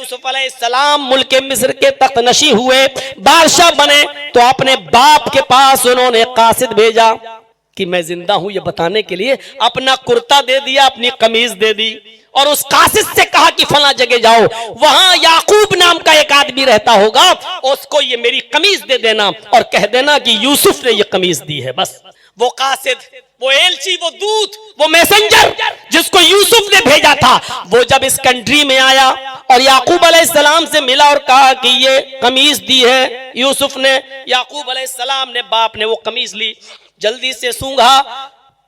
یوسف علیہ السلام ملک مصر کے تخت نشین ہوئے، بادشاہ بنے، تو اپنے باپ کے پاس انہوں نے قاصد بھیجا کہ میں زندہ ہوں یہ بتانے کے لیے، اپنا کرتا دے دیا، اپنی قمیض دے دی، اور اس قاصد سے کہا کہ فلاں جگہ جاؤ، وہاں یعقوب نام کا ایک آدمی رہتا ہوگا، اس کو یہ میری قمیض دے دینا اور کہہ دینا کہ یوسف نے یہ قمیض دی ہے۔ بس وہ قاصد، وہ ایلچی، وہ دودھ، وہ میسنجر جس کو یوسف نے بھیجا تھا، وہ جب اس کنٹری میں آیا اور یعقوب علیہ السلام سے ملا اور کہا کہ یہ قمیض دی ہے یوسف نے، یعقوب علیہ السلام نے، باپ نے وہ قمیض لی، جلدی سے سونگھا،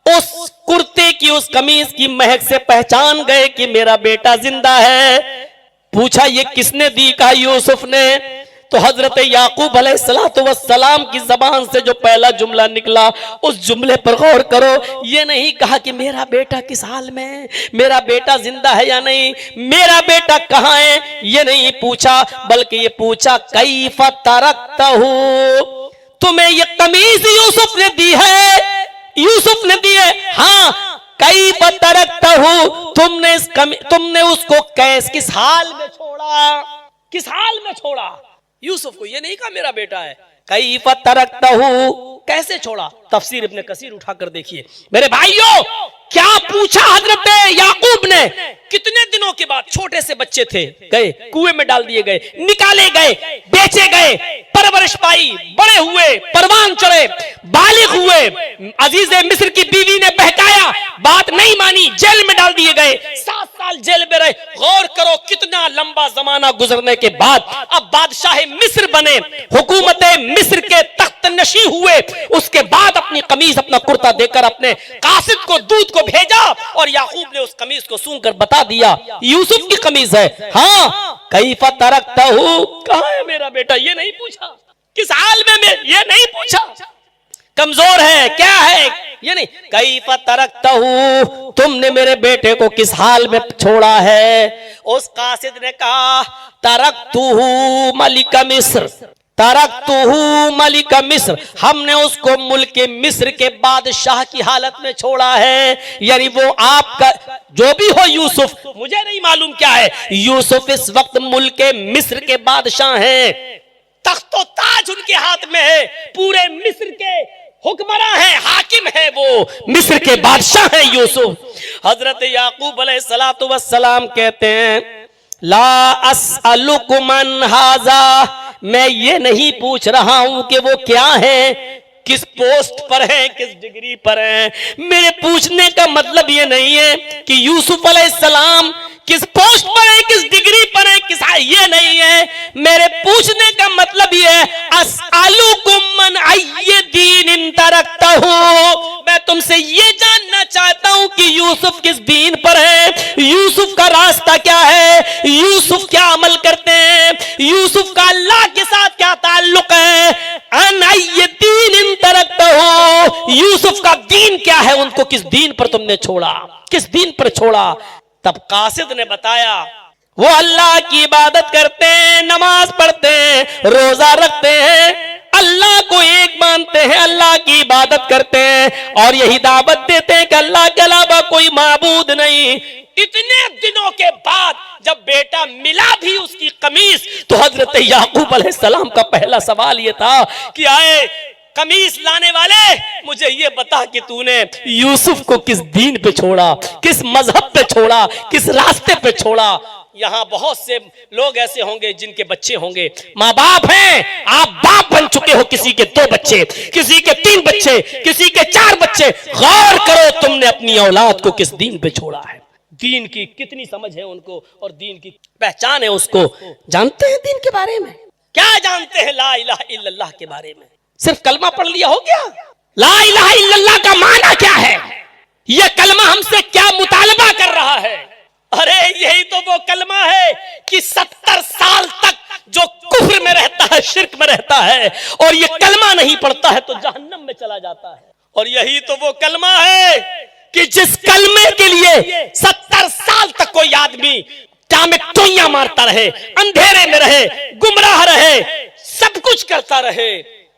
اس کرتے کی، اس قمیض کی مہک سے پہچان گئے کہ میرا بیٹا زندہ ہے۔ پوچھا یہ کس نے دی؟ کہا یوسف نے۔ تو حضرت یعقوب علیہ السلام کی زبان سے جو پہلا جملہ نکلا، اس جملے پر غور کرو، یہ نہیں کہا کہ میرا بیٹا کس حال میں ہے، میرا بیٹا زندہ ہے یا نہیں، میرا بیٹا کہاں ہے، یہ نہیں پوچھا، بلکہ یہ پوچھا کیف ترکتہ، تمہیں یہ قمیض یوسف نے دی ہے؟ یوسف نے دی ہے؟ ہاں۔ کیف ترکتہ، تم نے اس کو کس حال میں چھوڑا، کس حال میں چھوڑا؟ یوسف کو یہ نہیں کہا میرا بیٹا ہے، کیف ترکتہ، کیسے چھوڑا؟ تفسیر ابن کثیر اٹھا کر دیکھیے میرے بھائیوں، کیا پوچھا حضرت یعقوب نے؟ کتنے دنوں کے بعد، چھوٹے سے بچے تھے، گئے کنویں میں ڈال دیے گئے، نکالے گئے، بیچے گئے، پرورش پائی، بڑے ہوئے، پروان چڑھے، بالغ ہوئے، عزیز مصر کی بیوی نے بہکایا، بات نہیں مانی، جیل میں ڈال دیے گئے، 7 سال جیل میں رہے۔ غور کرو کتنا لمبا زمانہ گزرنے کے بعد اب بادشاہ مصر بنے، حکومت مصر کے تخت نشین ہوئے، اس کے بعد اپنی قمیض، اپنا کرتا دے کر اپنے قاصد کو، دودھ کو بھیجا، اور یعقوب نے اس قمیض کو سونگ کر بتا دیا یوسف کی قمیض ہے۔ ہاں، کیف ترکتہ، کہاں ہے میرا بیٹا، یہ نہیں پوچھا، کس حال میں، یہ نہیں پوچھا، کمزور ہے کیا ہے، یہ نہیں، کیف ترکتہ، تم نے میرے بیٹے کو کس حال میں چھوڑا ہے؟ اس قاصد نے کہا ترکتہ ملک مصر، ترکتہ ملک مصر، ہم نے اس کو ملک مصر کے بادشاہ کی حالت میں چھوڑا ہے، یعنی وہ آپ کا جو بھی ہو یوسف، مجھے نہیں معلوم کیا ہے، یوسف اس وقت ملک مصر کے بادشاہ ہیں، تخت و تاج ان کے ہاتھ میں ہے، پورے مصر کے حکمراں ہیں، حاکم ہے، وہ مصر کے بادشاہ ہیں یوسف۔ حضرت یعقوب علیہ السلام کہتے ہیں لا اسألکم من ھذا، میں یہ نہیں پوچھ رہا ہوں کہ وہ کیا ہے، کس پوسٹ پر ہیں، کس ڈگری پر ہیں، میرے پوچھنے کا مطلب یہ نہیں ہے کہ یوسف علیہ السلام کس پوسٹ پر ہیں، کس ڈگری پر ہیں، کس، یہ نہیں ہے، میرے پوچھنے کا مطلب یہ ہے اسألکم من ای دین ترکتہ، میں تم سے یہ جاننا چاہتا ہوں کہ یوسف کس دین پر ہے، یوسف کا راستہ کیا ہے، یوسف کیا عمل کرتے ہیں، یوسف کا اللہ کے ساتھ کیا تعلق ہے، ان ای دین ترکتہ، یوسف کا دین کیا ہے، ان کو کس دین پر تم نے چھوڑا، کس دین پر چھوڑا؟ تب قاصد نے بتایا وہ اللہ کی عبادت کرتے ہیں، نماز پڑھتے ہیں، روزہ رکھتے ہیں، اللہ کو ایک مانتے ہیں، اللہ کی عبادت کرتے ہیں، اور یہی دعوت دیتے ہیں کہ اللہ کے علاوہ کوئی معبود نہیں۔ اتنے دنوں کے بعد جب بیٹا ملا بھی اس کی قمیص، تو حضرت یعقوب علیہ السلام کا پہلا سوال یہ تھا کہ آئے قمیص لانے والے، مجھے یہ بتا کہ تو نے یوسف کو کس دین پہ چھوڑا، کس مذہب پہ چھوڑا، کس راستے پہ چھوڑا۔ یہاں بہت سے لوگ ایسے ہوں گے جن کے بچے ہوں گے، ماں باپ ہیں، آپ باپ بن چکے ہو، کسی کے 2 بچے، کسی کے 3 بچے، کسی کے 4 بچے، غور کرو تم نے اپنی اولاد کو کس دین پہ چھوڑا ہے، دین کی کتنی سمجھ ہے ان کو، اور دین کی پہچان ہے اس کو، جانتے ہیں دین کے بارے میں، کیا جانتے ہیں لا الہ الا اللہ کے بارے میں؟ صرف کلمہ پڑھ لیا ہو گیا؟ لا الہ الا اللہ کا معنی کیا ہے؟ یہ کلمہ ہم سے کیا مطالبہ کر رہا ہے؟ ارے یہی تو وہ کلمہ ہے کہ 70 سال تک جو کفر میں رہتا ہے، شرک میں رہتا ہے، اور یہ کلمہ نہیں پڑھتا ہے تو جہنم میں چلا جاتا ہے۔ اور یہی تو وہ کلمہ ہے کہ جس کلمے کے لیے 70 سال تک کوئی آدمی ٹوئیاں مارتا رہے، اندھیرے میں رہے، گمراہ رہے، سب کچھ کرتا رہے،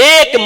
1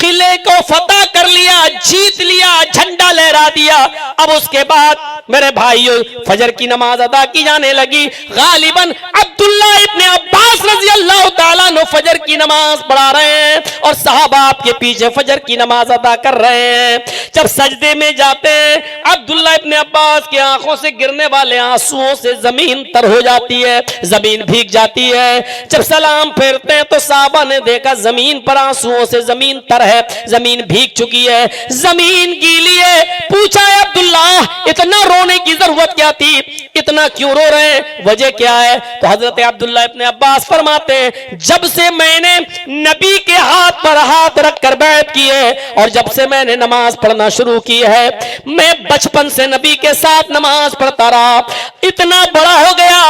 قلعے کو فتح کر لیا, جیت لیا, جھنڈا لہرا دیا. اب اس کے بعد میرے بھائیوں فجر کی نماز ادا کی جانے لگی. غالباً عبداللہ ابن عباس رضی اللہ تعالیٰ عنہ فجر کی نماز پڑھا رہے ہیں اور صحابہ آپ کے پیچھے فجر کی نماز ادا کر رہے ہیں. جب سجدے میں جاتے ہیں عبداللہ ابن عباس کی آنکھوں سے گرنے والے آنسوؤں سے زمین تر ہو جاتی ہے, زمین بھیگ جاتی ہے. جب سلام پھیرتے ہیں تو صحابہ نے دیکھا زمین پر آنسوؤں سے زمین تر ہے, زمین بھیگ چکی ہے, زمین گیلی ہے. پوچھا ہے عبداللہ اتنا رونے کی ضرورت کیا تھی, اتنا کیوں رو رہے ہیں, وجہ کیا ہے؟ تو حضرت عبداللہ ابن عباس فرماتے ہیں جب سے میں نے نبی کے ہاتھ پر ہاتھ رکھ کر بیعت کی ہے اور جب سے میں نے نماز پڑھنا شروع کی ہے, میں بچپن سے نبی کے ساتھ نماز پڑھتا رہا, اتنا بڑا ہو گیا,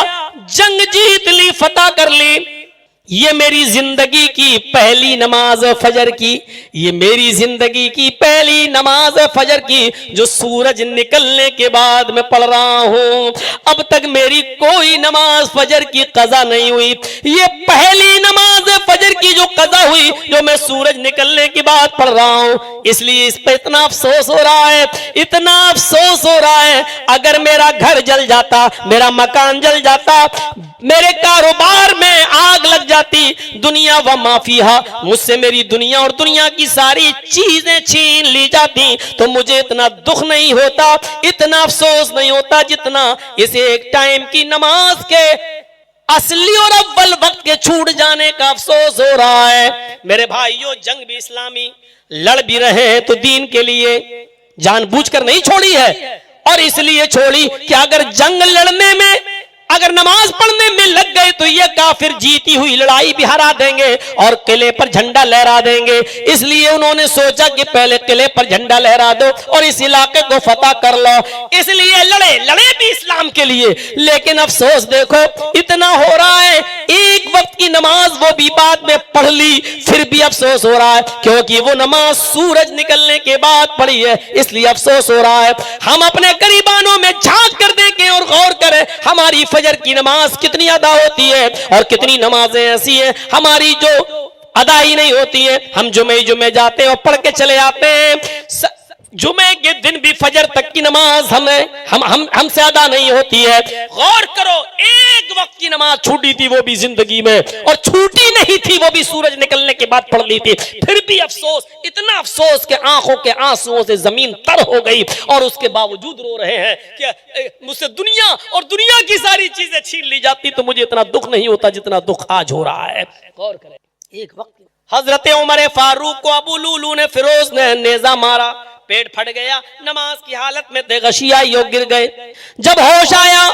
جنگ جیت لی, فتح کر لی. یہ میری زندگی کی پہلی نماز فجر کی, یہ میری زندگی کی پہلی نماز فجر کی جو سورج نکلنے کے بعد میں پڑھ رہا ہوں. اب تک میری کوئی نماز فجر کی قضا نہیں ہوئی, یہ پہلی نماز فجر کی جو قضا ہوئی جو میں سورج نکلنے کے بعد پڑھ رہا ہوں. اس لیے اس پہ اتنا افسوس ہو رہا ہے, اتنا افسوس ہو رہا ہے. اگر میرا گھر جل جاتا, میرا مکان جل جاتا, میرے کاروبار میں آگ لگ جاتی, دنیا و ما فیہا, مجھ سے میری دنیا اور دنیا کی ساری چیزیں چھین لی جاتی, تو مجھے اتنا دکھ نہیں ہوتا, اتنا افسوس نہیں ہوتا جتنا اس ایک ٹائم کی نماز کے اصلی اور اول وقت کے چھوٹ جانے کا افسوس ہو رہا ہے. میرے بھائیوں جنگ بھی اسلامی لڑ بھی رہے ہیں تو دین کے لیے, جان بوجھ کر نہیں چھوڑی ہے, اور اس لیے چھوڑی کہ اگر جنگ لڑنے میں, اگر نماز پڑھنے میں لگ گئے تو یہ کافر جیتی ہوئی لڑائی بھی ہرا دیں گے اور قلعے پر جھنڈا لہرا دیں گے. اس لیے انہوں نے سوچا کہ پہلے قلعے پر جھنڈا لہرا دو اور اس علاقے کو فتح کر لو, اس لیے لڑے بھی اسلام کے لیے. لیکن افسوس دیکھو اتنا ہو رہا ہے, ایک وقت کی نماز وہ بھی بعد میں پڑھ لی, پھر بھی افسوس ہو رہا ہے کیونکہ وہ نماز سورج نکلنے کے بعد پڑھی ہے, اس لیے افسوس ہو رہا ہے. ہم اپنے قریبانوں میں جھانک کر دیکھیں اور غور کریں ہماری فجر کی نماز کتنی ادا ہوتی ہے اور کتنی نمازیں ایسی ہیں ہماری جو ادا ہی نہیں ہوتی ہیں. ہم جمعے جاتے ہیں اور پڑھ کے چلے آتے ہیں, جمعے کے دن بھی فجر تک کی نماز ہم سے ادا نہیں ہوتی ہے. غور کرو, ایک وقت کی نماز چھوٹی تھی وہ بھی زندگی میں, اور چھوٹی نہیں تھی وہ بھی سورج نکلنے کے بعد پڑھ لی تھی, پھر بھی افسوس, اتنا افسوس کہ آنکھوں کے آنسوؤں سے زمین تر ہو گئی, اور اس کے باوجود رو رہے ہیں کہ مجھ سے دنیا اور دنیا کی ساری چیزیں چھین لی جاتی تو مجھے اتنا دکھ نہیں ہوتا جتنا دکھ آج ہو رہا ہے. غور کریں, ایک وقت حضرت عمر فاروق کو ابو لولو نے فیروز نے نیزہ مارا, پیٹ پھٹ گیا, نماز کی حالت میں غشی آئی اور گر گئے. جب ہوش آیا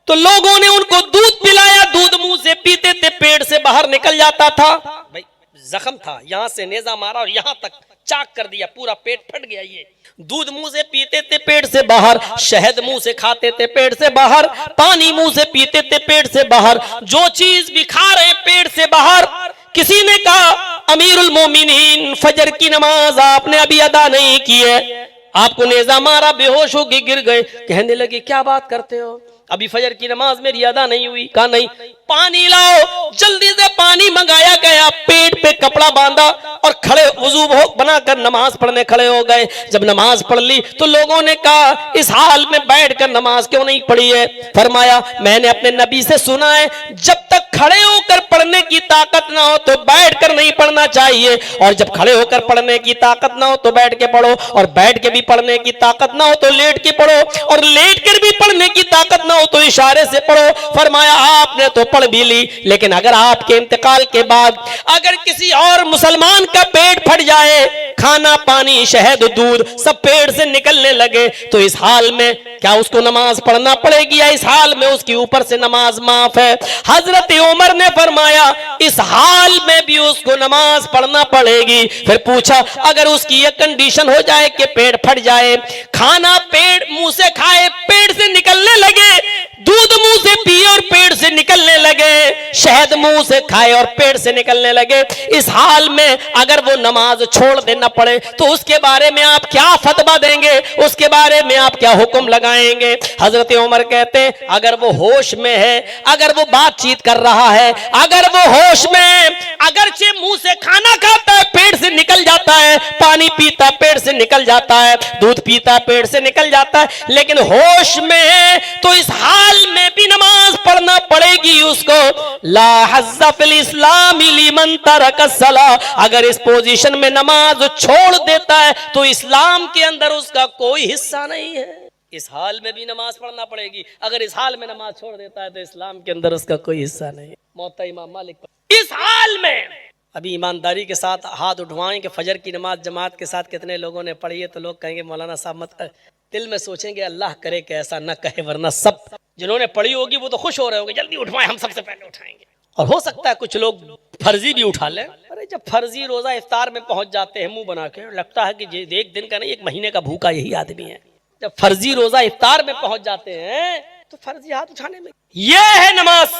تو لوگوں نے ان کو دودھ پلایا, دودھ منہ سے پیتے تھے, پیٹ سے باہر نکل جاتا تھا. بھائی زخم تھا, یہاں سے نیزہ مارا اور یہاں تک چاک کر دیا, پورا پیٹ پھٹ گیا. یہ دودھ منہ سے پیتے تھے پیٹ سے باہر, شہد منہ سے کھاتے تھے پیٹ سے باہر, پانی منہ سے پیتے تھے پیٹ سے باہر, جو چیز بھی کھا رہے پیٹ سے باہر. کسی نے کہا امیر المومنین فجر کی نماز آپ نے ابھی ادا نہیں کی ہے, آپ کو نیزہ مارا, بے ہوش ہو کے گر گئے. کہنے لگے کیا بات کرتے ہو, ابھی فجر کی نماز میری ادا نہیں ہوئی. کہا نہیں, پانی لاؤ. جلدی سے پانی منگایا گیا, پیٹ پہ کپڑا باندھا اور کھڑے وضو بنا کر نماز پڑھنے کھڑے ہو گئے. جب نماز پڑھ لی تو لوگوں نے کہا اس حال میں بیٹھ کر نماز کیوں نہیں پڑھی ہے. فرمایا میں نے اپنے نبی سے سنا ہے جب تک کھڑے ہو کر پڑھنے کی طاقت نہ ہو تو بیٹھ کر نہیں پڑھنا چاہیے, اور جب کھڑے ہو کر پڑھنے کی طاقت نہ ہو تو بیٹھ کے پڑھو, اور بیٹھ کے بھی پڑھنے کی طاقت نہ ہو تو لیٹ کے پڑھو, اور لیٹ کر بھی پڑھنے کی طاقت نہ ہو تو اشارے سے پڑھو. فرمایا آپ نے تو پڑھ بھی لی, لیکن اگر آپ کے انتقال کے بعد اگر کسی اور مسلمان کا پیٹ پھٹ جائے, کھانا پانی شہد دودھ سب پیٹ سے نکلنے لگے, تو اس حال میں کیا اس کو نماز پڑھنا پڑے گی یا اس حال میں اس کی اوپر سے نماز معاف ہے؟ حضرت عمر نے فرمایا اس حال میں بھی اس کو نماز پڑھنا پڑے گی. پھر پوچھا اگر اس کی یہ کنڈیشن ہو جائے کہ پیٹ پھٹ جائے, کھانا پیٹ منہ سے کھائے پیٹ سے نکلنے لگے, دودھ منہ سے پیے اور پیٹ سے نکلنے لگے، شہد منہ سے کھائے اور پیٹ سے نکلنے لگے، اس حال میں اگر وہ نماز چھوڑ دینا پڑے تو اس کے بارے میں آپ کیا فتویٰ دیں گے؟ اس کے بارے میں آپ کیا حکم لگائیں گے؟ حضرت عمر کہتے ہیں اگر وہ ہوش میں ہے، اگر وہ بات چیت کر رہا ہے، اگر وہ ہوش میں، اگرچہ منہ سے کھانا کھاتا ہے پیٹ سے نکل جاتا ہے، پانی پیتا پیٹ سے نکل جاتا ہے، دودھ پیتا پیٹ سے نکل جاتا ہے، لیکن ہوش میں ہے تو اس حال میں بھی نماز پڑھنا پڑے گی اس کو۔ لا حظ فی الاسلام لمن ترک الصلاۃ، اگر اس پوزیشن میں نماز چھوڑ دیتا ہے تو اسلام کے اندر اس کا کوئی حصہ نہیں ہے۔ اس حال میں بھی نماز پڑھنا پڑے گی، اگر اس حال میں نماز چھوڑ دیتا ہے تو اسلام کے اندر اس کا کوئی حصہ نہیں ہے۔ موطا امام مالک اس حال میں، ابھی ایمانداری کے ساتھ ہاتھ اٹھوائیں کہ فجر کی نماز جماعت کے ساتھ کتنے لوگوں نے پڑھی ہے، تو لوگ کہیں گے مولانا صاحب مت، دل میں سوچیں گے اللہ کرے کہ ایسا نہ کہے، ورنہ سب جنہوں نے پڑھی ہوگی وہ تو خوش ہو رہے ہوں گے جلدی اٹھوائیں، ہم سب سے پہلے اٹھائیں گے۔ اور ہو سکتا ہے کچھ لوگ فرضی بھی اٹھا لیں۔ ارے جب فرضی روزہ افطار میں پہنچ جاتے ہیں منہ بنا کے، لگتا ہے کہ ایک دن کا نہیں ایک مہینے کا بھوکا یہی آدمی ہے۔ جب فرضی روزہ افطار میں پہنچ جاتے ہیں تو فرضی ہاتھ اٹھانے میں، یہ ہے نماز۔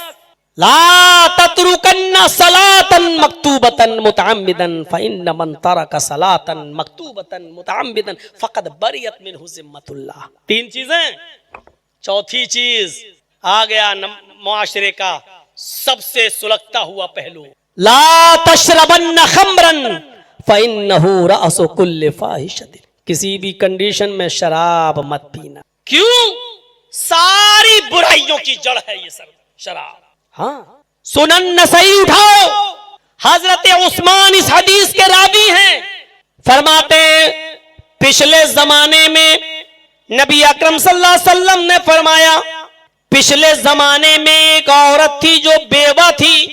لا تترکن صلاۃ مکتوبۃ متعمدا فإن من ترک صلاۃ مکتوبۃ متعمدا فقد بریت منہ ذمۃ اللہ۔ تین چیزیں، چوتھی چیز آ گیا معاشرے کا سب سے سلگتا ہوا پہلو، لا تشربن خمرا فإنہ رأس کل فاحشۃ، کسی بھی کنڈیشن میں شراب مت پینا۔ کیوں؟ ساری برائیوں کی جڑ ہے یہ سب شراب۔ ہاں سنن نسائی اٹھاؤ، حضرت عثمان اس حدیث کے راوی ہیں، فرماتے ہیں پچھلے زمانے میں نبی اکرم صلی اللہ علیہ وسلم نے فرمایا پچھلے زمانے میں ایک عورت تھی جو بیوہ تھی،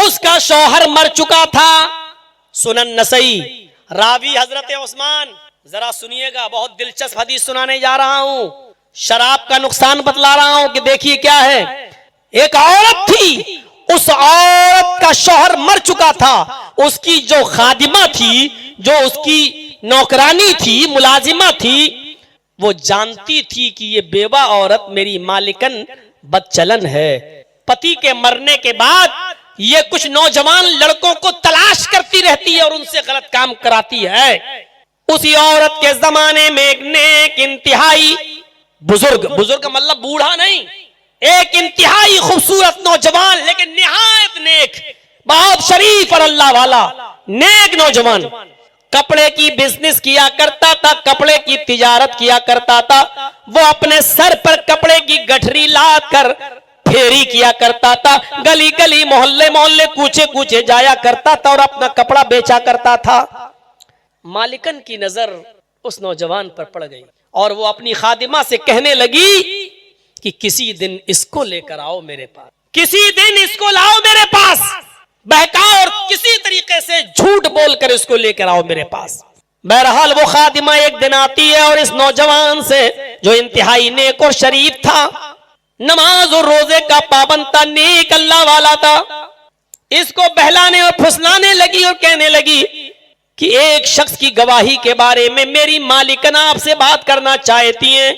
اس کا شوہر مر چکا تھا۔ سنن نسائی، راوی حضرت عثمان۔ ذرا سنیے گا، بہت دلچسپ حدیث سنانے جا رہا ہوں، شراب کا نقصان بتلا رہا ہوں کہ دیکھیے کیا ہے۔ ایک عورت تھی، اس عورت کا شوہر مر چکا تھا، اس کی جو خادمہ تھی، جو اس کی نوکرانی تھی، ملازمہ تھی، وہ جانتی تھی کہ یہ بیوہ عورت میری مالکن بدچلن ہے۔ پتی کے مرنے کے بعد یہ کچھ نوجوان لڑکوں کو تلاش کرتی رہتی ہے اور ان سے غلط کام کراتی ہے۔ اسی عورت کے زمانے میں ایک نیک انتہائی بزرگ کا مطلب بوڑھا نہیں، ایک انتہائی خوبصورت نوجوان لیکن نہایت نیک، بہت شریف اور اللہ والا نیک نوجوان، کپڑے کی بزنس کیا کرتا تھا، کپڑے کی تجارت کیا کرتا تھا، وہ اپنے سر پر کپڑے کی گٹھری لاد کر پھیری کیا کرتا تھا، گلی گلی محلے محلے کوچے کوچے جایا کرتا تھا اور اپنا کپڑا بیچا کرتا تھا۔ مالکن کی نظر اس نوجوان پر پڑ گئی اور وہ اپنی خادمہ سے کہنے لگی کہ کسی دن اس کو لے کر آؤ میرے پاس، کسی دن اس کو لاؤ میرے پاس، بہکاؤ اور کسی طریقے سے جھوٹ بول کر اس کو لے کر آؤ میرے پاس۔ بہرحال وہ خادمہ ایک دن آتی ہے اور اس نوجوان سے جو انتہائی نیک اور شریف تھا، نماز اور روزے کا پابند تھا، نیک اللہ والا تھا، اس کو بہلانے اور پھسلانے لگی اور کہنے لگی کہ ایک شخص کی گواہی کے بارے میں میری مالکن آپ سے بات کرنا چاہتی ہیں،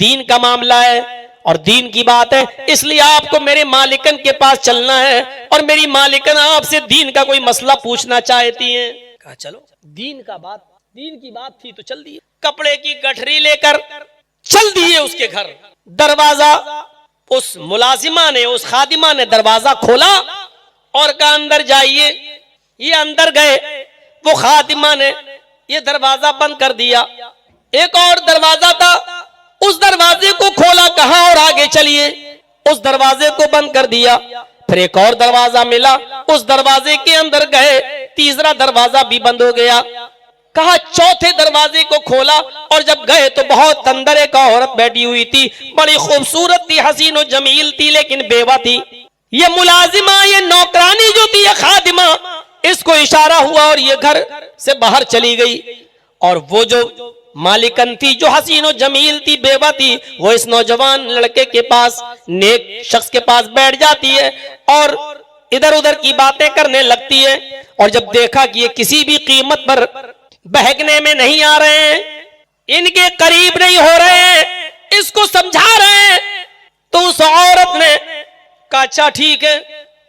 دین کا معاملہ ہے اور دین کی بات ہے، اس لیے آپ کو میرے مالکن کے پاس چلنا ہے اور میری مالکن آپ سے دین کا کوئی مسئلہ پوچھنا چاہتی ہیں۔ کہا چلو، دین کی بات تھی تو چل دیے، کپڑے کی گٹھری لے کر چل دیے اس کے گھر۔ دروازہ اس ملازمہ نے، اس خادمہ نے دروازہ کھولا اور کہا اندر جائیے۔ یہ اندر گئے، وہ خادمہ نے یہ دروازہ بند کر دیا۔ ایک اور دروازہ تھا، اس دروازے کو کھولا، کہا اور آگے چلیے، اس دروازے کو بند کر دیا۔ پھر ایک اور دروازہ ملا، اس دروازے کے اندر گئے، تیسرا دروازہ بھی بند ہو گیا۔ کہا چوتھے دروازے کو کھولا اور جب گئے تو بہت اندر ایک عورت بیٹھی ہوئی تھی، بڑی خوبصورت تھی، حسین و جمیل تھی، لیکن بیوہ تھی۔ یہ ملازمہ، یہ نوکرانی جو تھی، یہ خادمہ، اس کو اشارہ ہوا اور یہ گھر سے باہر چلی گئی۔ اور وہ جو مالکن تھی، جو حسین و جمیل تھی، بیوہ تھی، وہ اس نوجوان لڑکے کے پاس، نیک شخص کے پاس بیٹھ جاتی ہے اور ادھر ادھر کی باتیں کرنے لگتی ہے۔ اور جب دیکھا کہ یہ کسی بھی قیمت پر بہکنے میں نہیں آ رہے ہیں، ان کے قریب نہیں ہو رہے ہیں، اس کو سمجھا رہے ہیں، تو اس عورت نے کہا اچھا ٹھیک ہے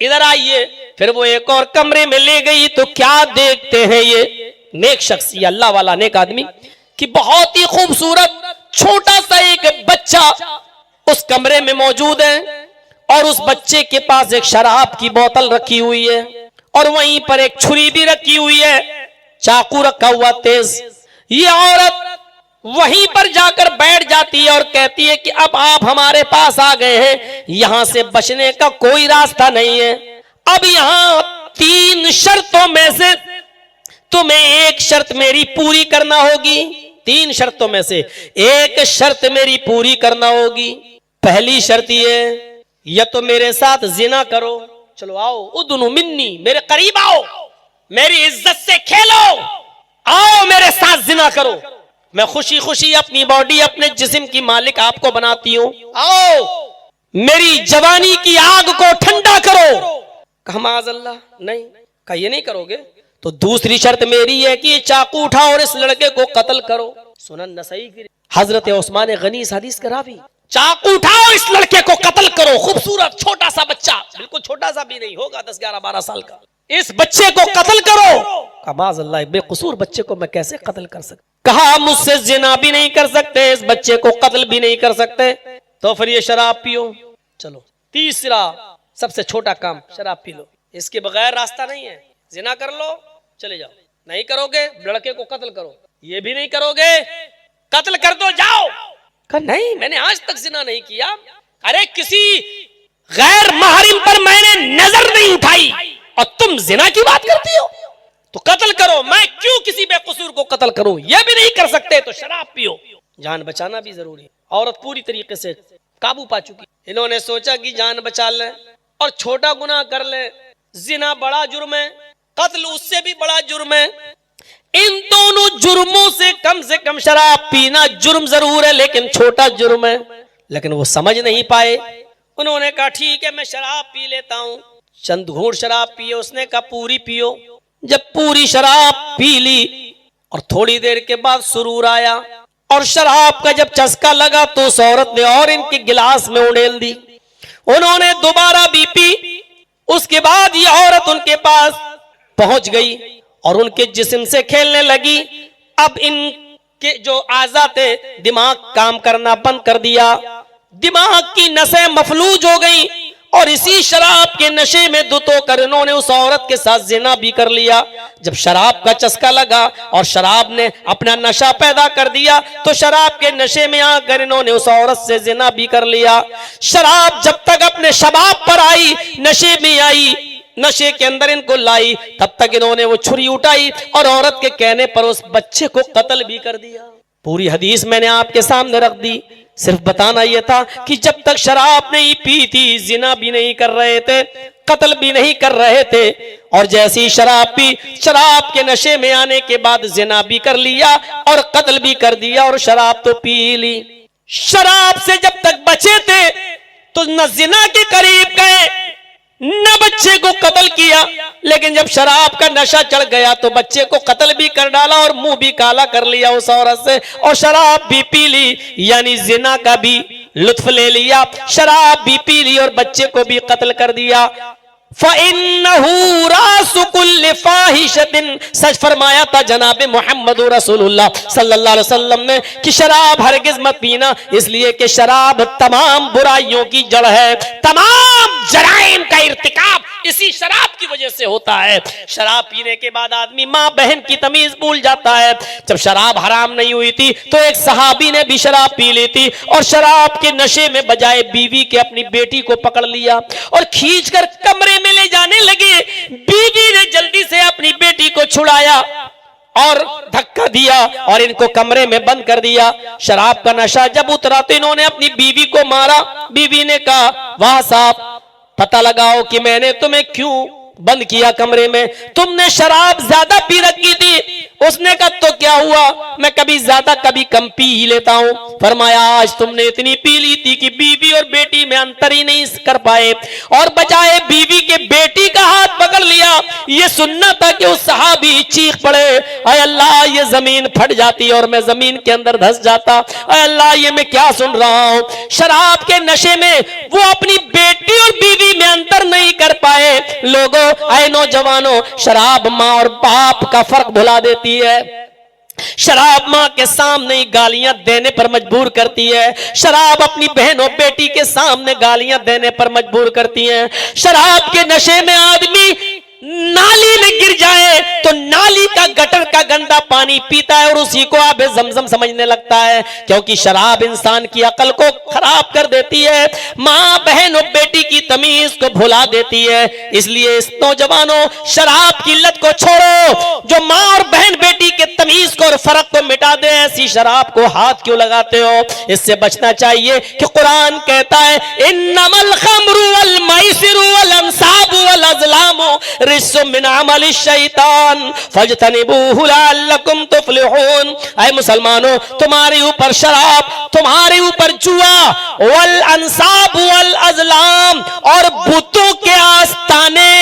ادھر آئیے. پھر وہ ایک اور کمرے میں لے گئی تو کیا دیکھتے ہیں یہ نیک شخص, یہ اللہ والا نیک آدمی, کہ بہت ہی خوبصورت چھوٹا سا ایک بچہ اس کمرے میں موجود ہے, اور اس بچے کے پاس ایک شراب کی بوتل رکھی ہوئی ہے, اور وہیں پر ایک چھری بھی رکھی ہوئی ہے, چاقو رکھا ہوا تیز. یہ عورت وہیں پر جا کر بیٹھ جاتی ہے اور کہتی ہے کہ اب آپ ہمارے پاس آ گئے ہیں, یہاں سے بچنے کا کوئی راستہ نہیں ہے. اب یہاں 3 شرطوں میں سے تمہیں ایک شرط میری پوری کرنا ہوگی. 3 شرطوں میں سے ایک شرط میری پوری کرنا ہوگی. پہلی شرط یہ, یا تو میرے ساتھ زنا کرو, چلو آؤ ادنو منی, میرے قریب آؤ, میری عزت سے کھیلو, آؤ میرے ساتھ زنا کرو, میں خوشی خوشی اپنی باڈی اپنے جسم کی مالک آپ کو بناتی ہوں, آؤ میری جوانی کی آگ کو ٹھنڈا کرو. کہا معاذ اللہ نہیں. کہا یہ نہیں کرو گے تو دوسری شرط میری ہے کہ یہ چاقو اٹھاؤ اور اس لڑکے کو قتل کرو. سنن نسائی کی حضرت عثمان غنی اس حدیث کا راوی, چاقو اٹھاؤ اس لڑکے کو قتل کرو, خوبصورت چھوٹا سا بچہ, بالکل چھوٹا سا بھی نہیں ہوگا 10 11 12 سال کا, اس بچے کو قتل کرو. کہا معاذ اللہ بے قصور بچے کو میں کیسے قتل کر سکتا. کہا مجھ سے زنا بھی نہیں کر سکتے, اس بچے کو قتل بھی نہیں کر سکتے, تو پھر یہ شراب پیو. چلو تیسرا سب سے چھوٹا کام, شراب پی لو, اس کے بغیر راستہ نہیں ہے. زنا کر لو چلے جاؤ, نہیں کرو گے لڑکے کو قتل کرو, یہ بھی نہیں کرو گے قتل کر دو جاؤ. کہا نہیں میں نے آج تک زنا نہیں کیا. ارے کسی غیر محرم پر میں نے نظر نہیں اٹھائی اور تم زنا کی بات کرتی ہو, تو قتل کرو. میں کیوں کسی بے قصور کو قتل کروں, یہ بھی نہیں کر سکتے تو شراب پیو. جان بچانا بھی ضروری ہے. عورت پوری طریقے سے قابو پا چکی, انہوں نے سوچا کہ جان بچا لیں اور چھوٹا گناہ کر لیں. زنا بڑا جرم ہے, قتل اس سے بھی بڑا جرم ہے. ان دونوں جرموں سے کم شراب پینا جرم ضرور ہے لیکن چھوٹا جرم ہے. لیکن وہ سمجھ نہیں پائے. انہوں نے کہا ٹھیک ہے میں شراب پی لیتا ہوں. چند گھونٹ شراب پیے, اس نے کہا پوری پیو. جب پوری شراب پی لی اور تھوڑی دیر کے بعد سرور آیا اور شراب کا جب چسکا لگا تو اس عورت نے اور ان کے گلاس میں اڑیل دی. انہوں نے دوبارہ بھی پی. اس کے بعد یہ عورت ان کے پاس پہنچ گئی اور ان کے جسم سے کھیلنے لگی. اب ان کے جو اعضاء تھے دماغ کام کرنا بند کر دیا, دماغ کی نسیں مفلوج ہو گئی اور اسی شراب کے نشے میں دھت ہو کر انہوں نے اس عورت کے ساتھ زنا بھی کر لیا. جب شراب کا چسکا لگا اور شراب نے اپنا نشہ پیدا کر دیا تو شراب کے نشے میں آ کر انہوں نے اس عورت سے زنا بھی کر لیا. شراب جب تک اپنے شباب پر آئی, نشے میں آئی, نشے کے اندر ان کو لائی, تب تک انہوں نے وہ چھری اٹھائی اور عورت کے کہنے پر اس بچے کو قتل بھی کر دیا. پوری حدیث میں نے آپ کے سامنے رکھ دی. صرف بتانا یہ تھا کہ جب تک شراب نہیں پی تھی زنا بھی نہیں کر رہے تھے, قتل بھی نہیں کر رہے تھے, اور جیسی شراب پی, شراب کے نشے میں آنے کے بعد زنا بھی کر لیا اور قتل بھی کر دیا اور شراب تو پی لی. شراب سے جب تک بچے تھے تو نہ زنا کے قریب گئے نہ بچے کو قتل کیا, لیکن جب شراب کا نشہ چڑھ گیا تو بچے کو قتل بھی کر ڈالا اور منہ بھی کالا کر لیا اس عورت سے, اور شراب بھی پی لی, یعنی زنا کا بھی لطف لے لیا, شراب بھی پی لی اور بچے کو بھی قتل کر دیا. فَإِنَّهُ رَاسُ كُلِّ فَاحِشَةٍ, سچ فرمایا تھا جناب محمد رسول اللہ صلی اللہ علیہ وسلم نے کہ شراب ہرگز مت پینا, اس لیے کہ شراب تمام برائیوں کی جڑ ہے, تمام جرائم کا ارتکاب اسی شراب کی وجہ سے ہوتا ہے. شراب پینے کے بعد آدمی ماں بہن کی تمیز بھول جاتا ہے. جب شراب حرام نہیں ہوئی تھی تو ایک صحابی نے بھی شراب پی لی تھی اور شراب کے نشے میں بجائے بیوی کے اپنی بیٹی کو پکڑ لیا اور کھینچ کر کمرے میں لے جانے لگے. بیوی نے جلدی سے اپنی بیٹی کو چھڑایا اور دھکا دیا اور ان کو کمرے میں بند کر دیا. شراب کا نشہ جب اترا تو انہوں نے اپنی بیوی کو مارا. بیوی نے کہا واہ صاحب پتہ لگاؤ کہ میں نے تمہیں کیوں بند کیا کمرے میں. تم نے شراب زیادہ پی رکھی تھی. اس نے کہا تو کیا ہوا, میں کبھی زیادہ کبھی کم پی ہی لیتا ہوں. فرمایا آج تم نے اتنی پی لی تھی کہ بیوی اور بیٹی میں انتر ہی نہیں کر پائے, اور بجائے بیوی کے بیٹی کا ہاتھ پکڑ لیا. یہ سننا تھا کہ اس صحابی چیخ پڑے, اے اللہ یہ زمین پھٹ جاتی اور میں زمین کے اندر دھس جاتا, اے اللہ یہ میں کیا سن رہا ہوں. شراب کے نشے میں وہ اپنی بیٹی اور بیوی میں انتر نہیں کر پائے. لوگوں, اے نوجوانوں, شراب ماں اور باپ کا فرق بھلا دیتی ہے. شراب ماں کے سامنے گالیاں دینے پر مجبور کرتی ہے. شراب اپنی بہن اور بیٹی کے سامنے گالیاں دینے پر مجبور کرتی ہیں. شراب کے نشے میں آدمی نالی میں گر جائے تو نالی کا گٹر کا گندا پانی پیتا ہے اور اسی کو آب زمزم سمجھنے لگتا ہے, کیونکہ شراب انسان کی عقل کو خراب کر دیتی ہے, ماں بہن اور بیٹی کی تمیز کو بھلا دیتی ہے. اس لیے اس نوجوانوں, شراب کی لت کو چھوڑو. جو ماں اور بہن بیٹی کے تمیز کو اور فرق کو مٹا دے, ایسی شراب کو ہاتھ کیوں لگاتے ہو؟ اس سے بچنا چاہیے کہ قرآن کہتا ہے انما الخمر والمیسر والانصاب والازلام رجس من عمل الشیطان فاجتنبوه لعلکم تفلحون. اے مسلمانوں, تمہارے اوپر شراب, تمہارے اوپر جوا, والانصاب والازلام اور بتوں کے آستانے,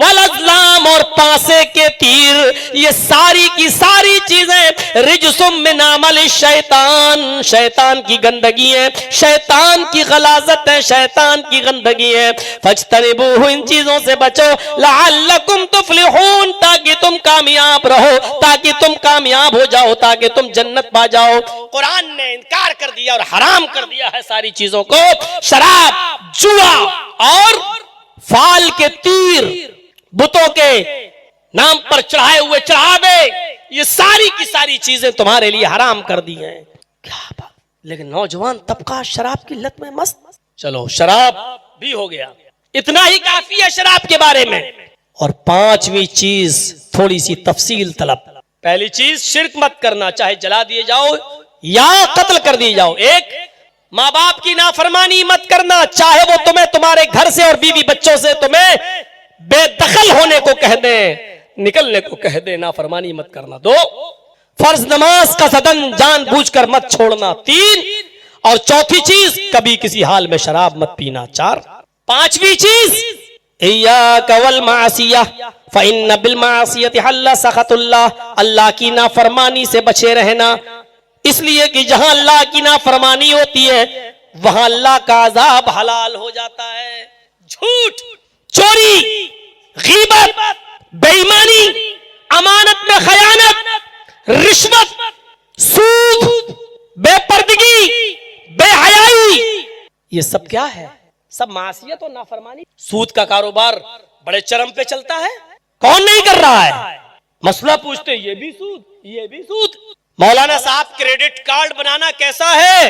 والازلام اور پانسے کے تیر, یہ ساری کی ساری چیزیں رجس من عمل الشیطان, شیطان کی گندگی ہے, شیطان کی غلاظت ہے, شیطان کی گندگی ہے. فاجتنبوه, ان چیزوں سے بچو, لعلکم تفلحون, تاکہ تم کامیاب رہو, تاکہ تم کامیاب ہو جاؤ, تاکہ تم جنت پا جاؤ. قرآن نے انکار کر دیا اور حرام کر دیا ہے ساری چیزوں کو. شراب, جوا اور فال کے تیر, بتوں کے نام پر چڑھائے ہوئے چڑھاوے, یہ ساری کی ساری چیزیں تمہارے لیے حرام کر دی ہیں. کیا بات. لیکن نوجوان طبقہ شراب کی لت میں مست. چلو شراب بھی ہو گیا, اتنا ہی کافی ہے شراب کے بارے میں. اور پانچویں چیز تھوڑی سی تفصیل طلب. پہلی چیز شرک مت کرنا, چاہے جلا دیے جاؤ یا قتل کر دیے جاؤ. ایک, ماں باپ کی نافرمانی مت کرنا, چاہے وہ تمہیں تمہارے گھر سے اور بیوی بچوں سے تمہیں بے دخل ہونے کو کہہ دیں, نکلنے کو کہہ دیں, نافرمانی مت کرنا. دو, فرض نماز کا صدن جان بوجھ کر مت چھوڑنا. تین, اور چوتھی چیز کبھی کسی حال میں شراب مت پینا. چار, پانچویں چیز ایاک والمعصیہ فإن بالمعصیۃ حل سخط اللہ, اللہ کی نافرمانی سے بچے رہنا, اس لیے کہ جہاں اللہ کی نافرمانی ہوتی ہے وہاں اللہ کا عذاب حلال ہو جاتا ہے. جھوٹ, چوری, غیبت, بے ایمانی, امانت میں خیانت, رشوت, سود, بے پردگی, بے حیائی, یہ سب کیا ہے؟ سب معصیت اور نافرمانی. سود کا کاروبار بڑے چرم پہ چلتا ہے, کون نہیں کر رہا ہے؟ مسئلہ پوچھتے یہ بھی سود, یہ بھی سود. مولانا صاحب کریڈٹ کارڈ بنانا کیسا ہے؟